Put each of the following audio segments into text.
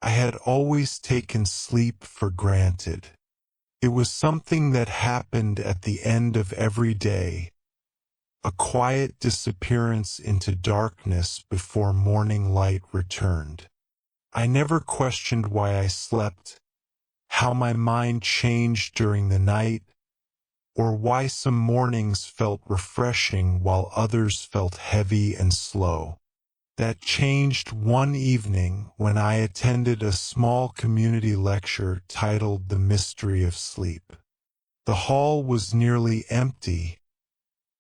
I had always taken sleep for granted. It was something that happened at the end of every day, a quiet disappearance into darkness before morning light returned. I never questioned why I slept, how my mind changed during the night, or why some mornings felt refreshing while others felt heavy and slow. That changed one evening when I attended a small community lecture titled The Mystery of Sleep. The hall was nearly empty,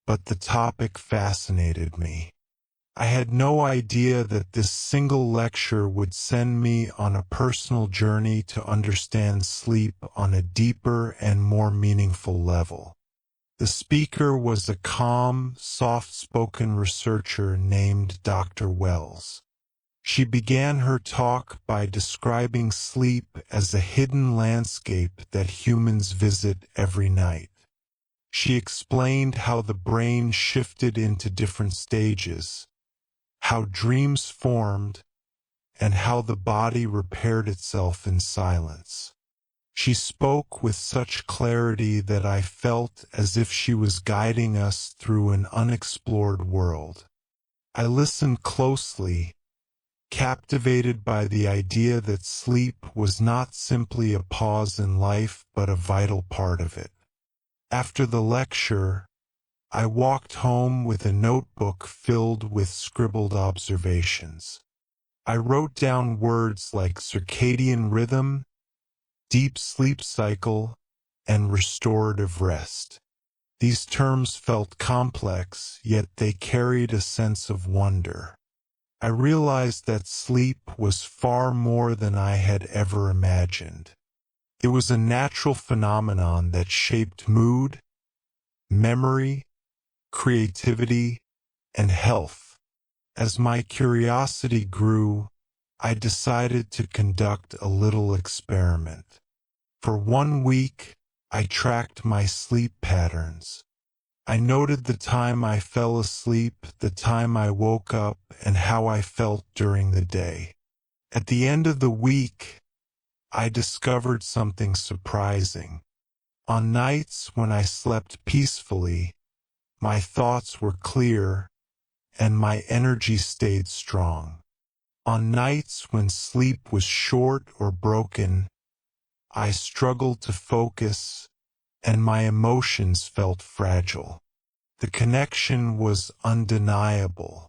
but the topic fascinated me. I had no idea that this single lecture would send me on a personal journey to understand sleep on a deeper and more meaningful level. The speaker was a calm, soft-spoken researcher named Dr. Wells. She began her talk by describing sleep as a hidden landscape that humans visit every night. She explained how the brain shifted into different stages, how dreams formed, and how the body repaired itself in silence. She spoke with such clarity that I felt as if she was guiding us through an unexplored world. I listened closely, captivated by the idea that sleep was not simply a pause in life but a vital part of it. After the lecture, I walked home with a notebook filled with scribbled observations. I wrote down words like circadian rhythm, deep sleep cycle, and restorative rest. These terms felt complex, yet they carried a sense of wonder. I realized that sleep was far more than I had ever imagined. It was a natural phenomenon that shaped mood, memory, creativity, and health. As my curiosity grew, I decided to conduct a little experiment. For 1 week, I tracked my sleep patterns. I noted the time I fell asleep, the time I woke up, and how I felt during the day. At the end of the week, I discovered something surprising. On nights when I slept peacefully, my thoughts were clear, and my energy stayed strong. On nights when sleep was short or broken, I struggled to focus, and my emotions felt fragile. The connection was undeniable.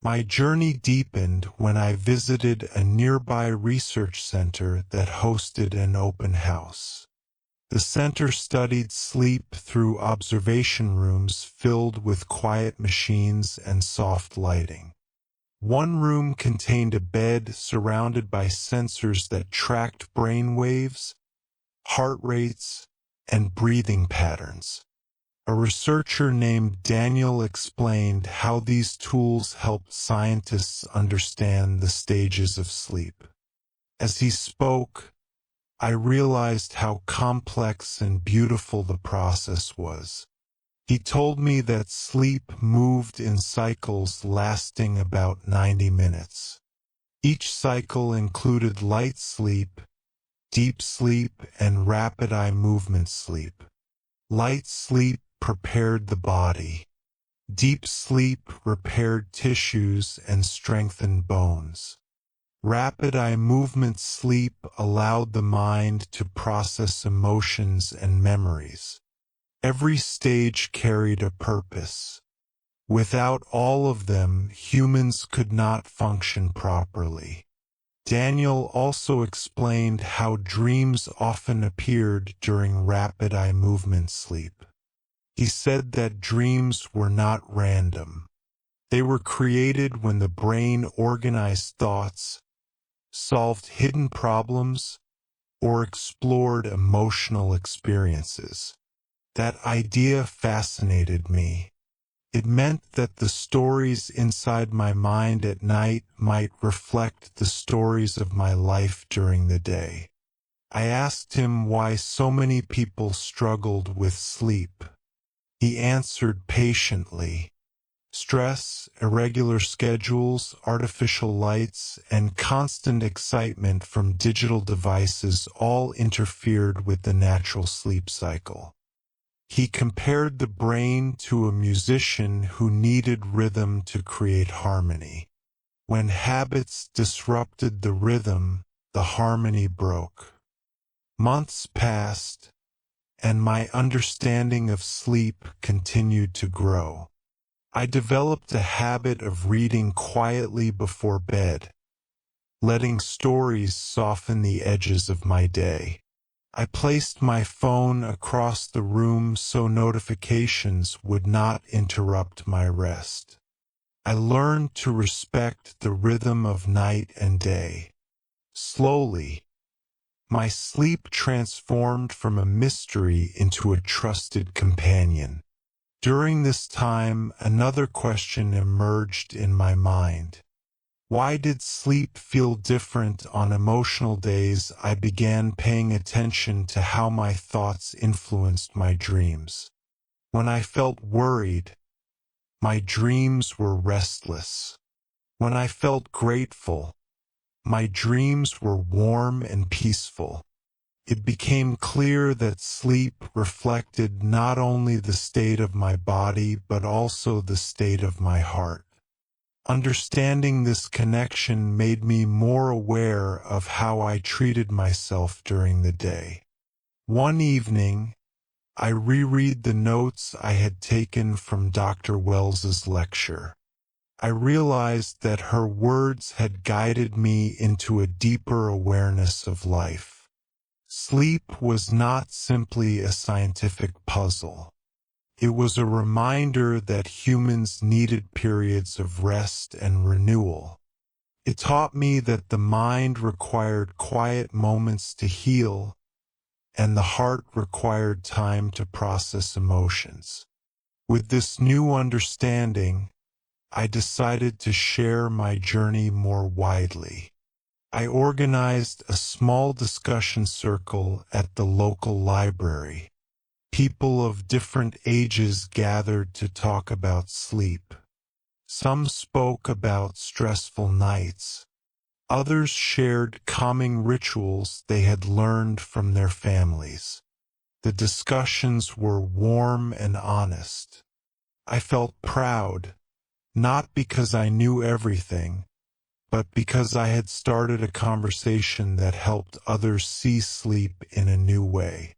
My journey deepened when I visited a nearby research center that hosted an open house. The center studied sleep through observation rooms filled with quiet machines and soft lighting. One room contained a bed surrounded by sensors that tracked brain waves, heart rates, and breathing patterns. A researcher named Daniel explained how these tools helped scientists understand the stages of sleep. As he spoke, I realized how complex and beautiful the process was. He told me that sleep moved in cycles lasting about 90 minutes. Each cycle included light sleep, deep sleep, and rapid eye movement sleep. Light sleep prepared the body. Deep sleep repaired tissues and strengthened bones. Rapid eye movement sleep allowed the mind to process emotions and memories. Every stage carried a purpose. Without all of them, humans could not function properly. Daniel also explained how dreams often appeared during rapid eye movement sleep. He said that dreams were not random. They were created when the brain organized thoughts, solved hidden problems, or explored emotional experiences. That idea fascinated me. It meant that the stories inside my mind at night might reflect the stories of my life during the day. I asked him why so many people struggled with sleep. He answered patiently, Stress, irregular schedules, artificial lights, and constant excitement from digital devices all interfered with the natural sleep cycle. He compared the brain to a musician who needed rhythm to create harmony. When habits disrupted the rhythm, the harmony broke. Months passed, and my understanding of sleep continued to grow. I developed a habit of reading quietly before bed, letting stories soften the edges of my day. I placed my phone across the room so notifications would not interrupt my rest. I learned to respect the rhythm of night and day. Slowly, my sleep transformed from a mystery into a trusted companion. During this time, another question emerged in my mind. Why did sleep feel different on emotional days? I began paying attention to how my thoughts influenced my dreams. When I felt worried, my dreams were restless. When I felt grateful, my dreams were warm and peaceful. It became clear that sleep reflected not only the state of my body but also the state of my heart. Understanding this connection made me more aware of how I treated myself during the day. One evening, I reread the notes I had taken from Dr. Wells's lecture. I realized that her words had guided me into a deeper awareness of life. Sleep was not simply a scientific puzzle. It was a reminder that humans needed periods of rest and renewal. It taught me that the mind required quiet moments to heal, and the heart required time to process emotions. With this new understanding, I decided to share my journey more widely. I organized a small discussion circle at the local library. People of different ages gathered to talk about sleep. Some spoke about stressful nights. Others shared calming rituals they had learned from their families. The discussions were warm and honest. I felt proud, not because I knew everything, but because I had started a conversation that helped others see sleep in a new way.